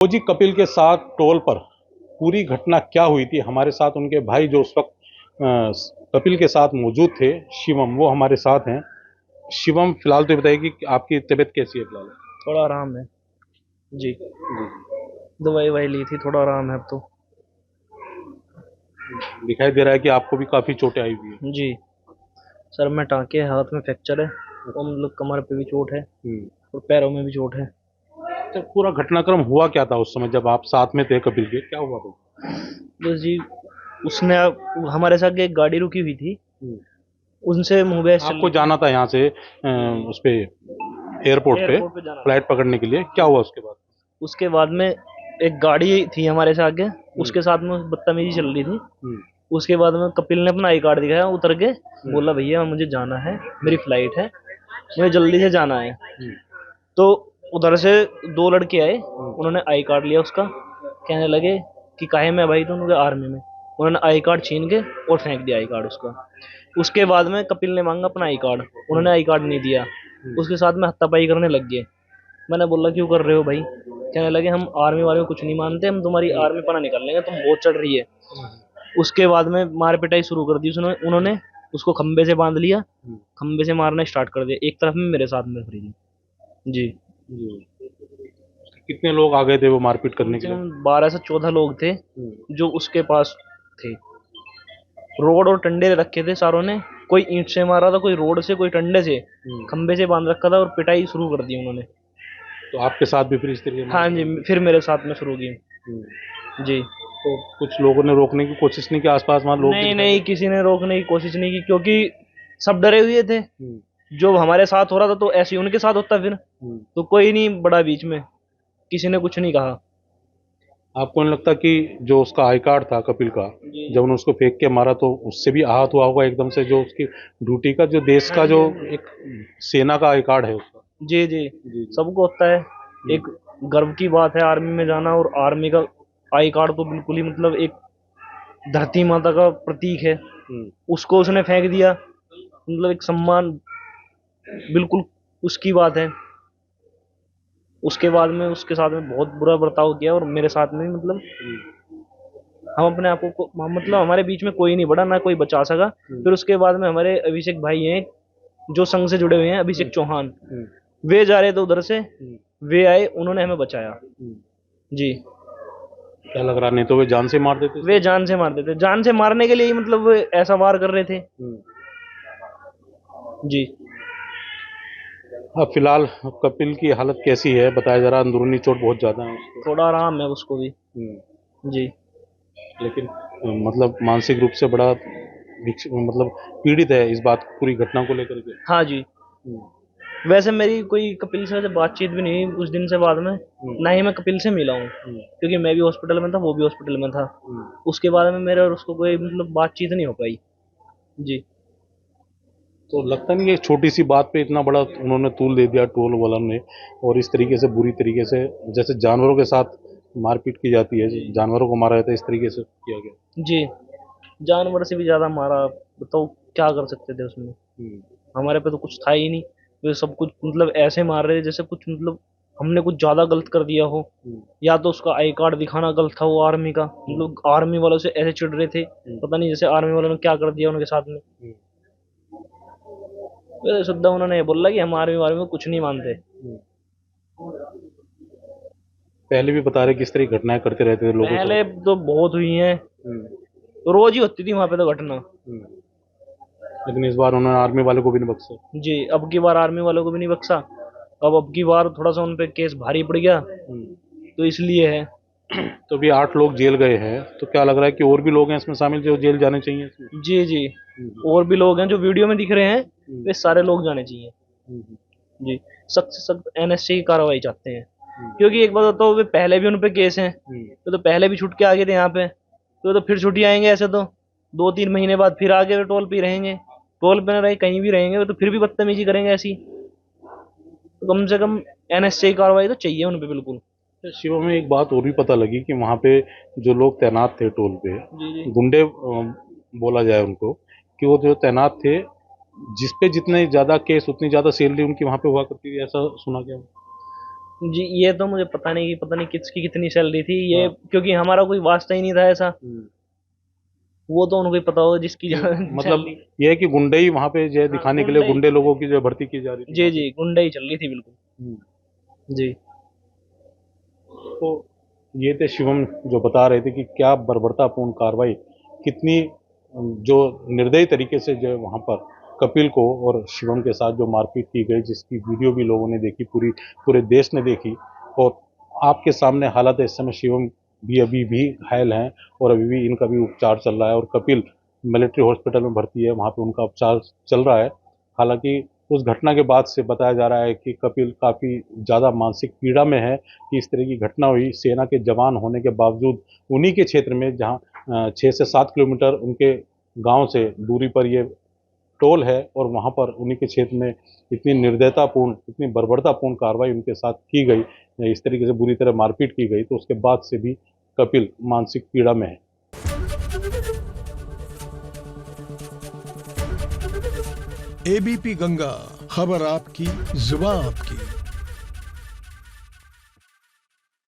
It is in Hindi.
तो जी कपिल के साथ टोल पर पूरी घटना क्या हुई थी, हमारे साथ उनके भाई जो उस वक्त कपिल के साथ मौजूद थे, शिवम, वो हमारे साथ हैं। शिवम, फिलहाल तो ये बताइए कि आपकी तबीयत कैसी है फिलहाल? थोड़ा आराम है जी। जी। दवाई वाई ली थी, थोड़ा आराम है अब तो। दिखाई दे रहा है कि आपको भी काफी चोटें आई हुई है। जी। सर में टाँके, हाथ में फ्रैक्चर है और मतलब कमर पे भी चोट है हम्म। और पैरों में भी चोट है। तो पूरा घटनाक्रम हुआ क्या था उस समय जब आप साथ में थे कपिल के, क्या हुआ था? बस जी, उसने हमारे साथ एक गाड़ी रुकी हुई थी, हम्म। उनसे मुँह बहस चल आपको रही थी। जाना था यहाँ से उस पे, एयरपोर्ट पे एयरपोर्ट पे जाना था। फ्लाइट पकड़ने के लिए, क्या जी। हुआ उसके बाद? उसके बाद में एक गाड़ी थी हमारे से आगे, हम्म। उसके साथ में बदतमीजी चल रही थी। हम्म। उसके बाद में कपिल ने अपना आई कार्ड दिखाया, उतर के हम्म। बोला भैया मुझे जाना है, मेरी फ्लाइट है, मुझे जल्दी से जाना है। हम्म। तो उधर से दो लड़के आए, हम्म। उन्होंने आई कार्ड लिया उसका, कहने लगे कि काहे में भाई, तो उन्होंने आर्मी में। उन्होंने आई कार्ड छीन के और फेंक दिया आई कार्ड उसका। उसके बाद में कपिल ने मांगा अपना आई कार्ड, उन्होंने आई कार्ड नहीं दिया। हम्म। उसके साथ में हाथापाई करने लग गए। मैंने बोला क्यों कर रहे हो भाई? कहने लगे हम आर्मी वाले को कुछ नहीं मानते, हम तुम्हारी आर्मी पना निकाल लेंगे, तुम बहुत चढ़ रही है। उसके बाद में मार पिटाई शुरू कर दी उसने, उन्होंने उसको खंबे से बांध लिया, हम्म। खंबे से मारना स्टार्ट कर दिया, एक तरफ में मेरे साथ में खड़ी थी। जी। जी। कितने लोग आ गए थे वो मारपीट कम करने के से लिए? कम 12 से 14 लोग थे हम्म। जो उसके पास थे। रोड और डंडे रखे थे सारों ने, कोई ईंट से मारा था, कोई रोड से, कोई डंडे से, हम्म। खंबे से बांध रखा था और पिटाई शुरू कर दी उन्होंने। तो आपके साथ भी फिर इस तरीके हाँ मारपीट जी, हुई? फिर मेरे साथ में शुरू की। हम्म। जी। तो कुछ लोगों ने रोकने की कोशिश नहीं की? आसपास वहाँ लोग भी नहीं दिखाई नहीं, दे? किसी ने रोकने की कोशिश नहीं की, क्योंकि सब डरे हुए थे। हम्म। जो हमारे साथ हो रहा था तो ऐसे ही उनके साथ होता फिर। हम्म। तो कोई नहीं बड़ा बीच में, किसी ने कुछ नहीं कहा। आपको नहीं लगता कि जो उसका आई कार्ड था कपिल का, जी जब जी। उन्होंने उसको फेंक के मारा तो उससे भी आहत हुआ होगा एकदम से, जो उसकी ड्यूटी का, जो देश हाँ का, जी, जो हाँ जी। एक सेना का आई कार्ड है उसका? जी जी। जी जी। सबको होता है। हम्म। एक गर्व की बात है आर्मी में जाना, और आर्मी का आई कार्ड तो बिल्कुल ही मतलब एक धरती माता का प्रतीक है। हम्म। उसको उसने फेंक दिया, मतलब एक सम्मान, बिल्कुल उसकी बात है। उसके बाद में उसके साथ में बहुत बुरा बर्ताव किया और मेरे साथ में भी, मतलब हम्म। हम अपने आप को मतलब हमारे बीच में कोई नहीं बढ़ा, ना कोई बचा सका। हम्म। फिर उसके बाद में हमारे अभिषेक भाई हैं जो संघ से जुड़े हुए हैं, हम्म। अभिषेक चौहान, हम्म। वे जा रहे थे उधर से, हम्म। वे आए, उन्होंने हमें बचाया। हम्म। जी। क्या लग रहा, नहीं तो वे जान से मार देते वे सर? जान से मारते थे, जान से मारने के लिए ही मतलब वो ऐसा वार कर रहे थे। हम्म। जी। अब फिलहाल कपिल की हालत कैसी है बताया जा रहा, अंदरूनी चोट बहुत ज्यादा है उसको। थोड़ा आराम है उसको भी। हम्म। जी। लेकिन मतलब मानसिक रूप से बड़ा मतलब पीड़ित है इस बात, पूरी घटना को लेकर के। हाँ जी। हम्म। वैसे मेरी कोई कपिल से वैसे बातचीत भी नहीं हुई उस दिन से बाद में, हम्म। ना ही मैं कपिल से मिला हूँ, हम्म। क्योंकि मैं भी हॉस्पिटल में था, वो भी हॉस्पिटल में था। हम्म। उसके बाद में मेरे और उसको कोई मतलब बातचीत नहीं हो पाई। जी। तो लगता नहीं है छोटी सी बात पे इतना बड़ा उन्होंने तूल दे दिया टोल वालों ने, और इस तरीके से बुरी तरीके से, जैसे जानवरों के साथ मारपीट की जाती है, जी। जानवरों को मारा जाता है, इस तरीके से किया गया। जी। जानवर से भी ज्यादा मारा, बताओ क्या कर सकते थे उसमें? हम्म। हमारे पे तो कुछ था ही नहीं। वे सब कुछ मतलब ऐसे मार रहे थे जैसे कुछ मतलब हमने कुछ ज्यादा गलत कर दिया हो, हम्म। या तो उसका आई कार्ड दिखाना गलत था वो आर्मी का, हम्म। मतलब आर्मी वालों से ऐसे चिढ़ रहे थे, हम्म। पता नहीं जैसे आर्मी वालों ने क्या कर दिया उनके साथ में। हम्म। वैसे शुद्धा उन्होंने ये बोला कि हम आर्मी वार्मी में कुछ नहीं मानते। हम्म। पहले भी बता रहे किस तरह की घटनाएं करते रहते थे लोगों के पहले साथ। तो बहुत हुई हैं, हम्म। रोज ही होती थी वहां पे तो घटना। हम्म। लेकिन इस बार उन्होंने आर्मी वाले को भी नहीं बख्शा। जी। अब की बार आर्मी वालों को भी नहीं बख्शा। अब की बार थोड़ा सा उन पे केस भारी पड़ गया, हम्म। तो इसलिए है। तो अभी 8 लोग जेल गए हैं, तो क्या लग रहा है कि और भी लोग हैं इसमें शामिल जो जेल जाने चाहिए इसमें? जी जी। हम्म। और भी लोग हैं जो वीडियो में दिख रहे हैं, हम्म। वे सारे लोग जाने चाहिए। हम्म। जी। सख्त से सख्त एनएसए की कार्रवाई चाहते हैं, हम्म। क्योंकि एक बात बताओ, वे पहले भी उन पे केस हैं, हम्म। तो पहले भी छुट के आ गए थे यहाँ पे, तो फिर छुट्टी आएंगे ऐसे तो 2-3 महीने बाद फिर आगे वे टोल पे ही रहेंगे। टोल पे न रहे कहीं भी रहेंगे, वे तो फिर भी बदतमीजी करेंगे ऐसी। तो कम से कम एनएसए की कार्रवाई तो चाहिए उन पे बिल्कुल। तो शिवा में एक बात और भी पता लगी कि वहाँ पे जो लोग तैनात थे टोल पे, जी जी। गुंडे बोला जाए उनको, कि वो जो तैनात थे, जिस पे जितने ज्यादा केस उतनी ज्यादा सैलरी उनकी वहाँ पे हुआ करती थी, ऐसा सुना गया। जी ये तो मुझे पता नहीं किसकी कितनी सैलरी थी ये, क्योंकि हमारा कोई वास्ता ही नहीं था ऐसा। वो तो उनको ही पता होगा जिसकी मतलब ये है कि गुंडे ही वहां पे जो है दिखाने के लिए गुंडे गुंडे लोगों की जो है भर्ती की जा रही थी। जी जी गुंडा ही चल रही थी बिल्कुल। हम्म। जी तो ये थे शिवम जो बता रहे थे कि क्या बर्बरतापूर्ण कार्रवाई, कितनी जो निर्दयी तरीके से जो है वहाँ पर कपिल को और शिवम के साथ जो मारपीट की गई, जिसकी वीडियो भी लोगों ने देखी, पूरे देश ने देखी। और आपके सामने हालत है इस समय। शिवम भी अभी भी घायल हैं और अभी भी इनका भी उपचार चल रहा है, और कपिल मिलिट्री हॉस्पिटल में भर्ती है, वहाँ पे उनका उपचार चल रहा है। हालांकि उस घटना के बाद से बताया जा रहा है कि कपिल काफ़ी ज़्यादा मानसिक पीड़ा में है कि इस तरह की घटना हुई। सेना के जवान होने के बावजूद उन्हीं के क्षेत्र में, जहाँ 6 से 7 किलोमीटर उनके गांव से दूरी पर ये टोल है, और वहाँ पर उन्हीं के क्षेत्र में इतनी निर्दयतापूर्ण, इतनी बर्बरतापूर्ण कार्रवाई उनके साथ की गई, इस तरीके से बुरी तरह मारपीट की गई, तो उसके बाद से भी कपिल मानसिक पीड़ा में है। एबीपी गंगा, खबर आपकी, जुबान आपकी।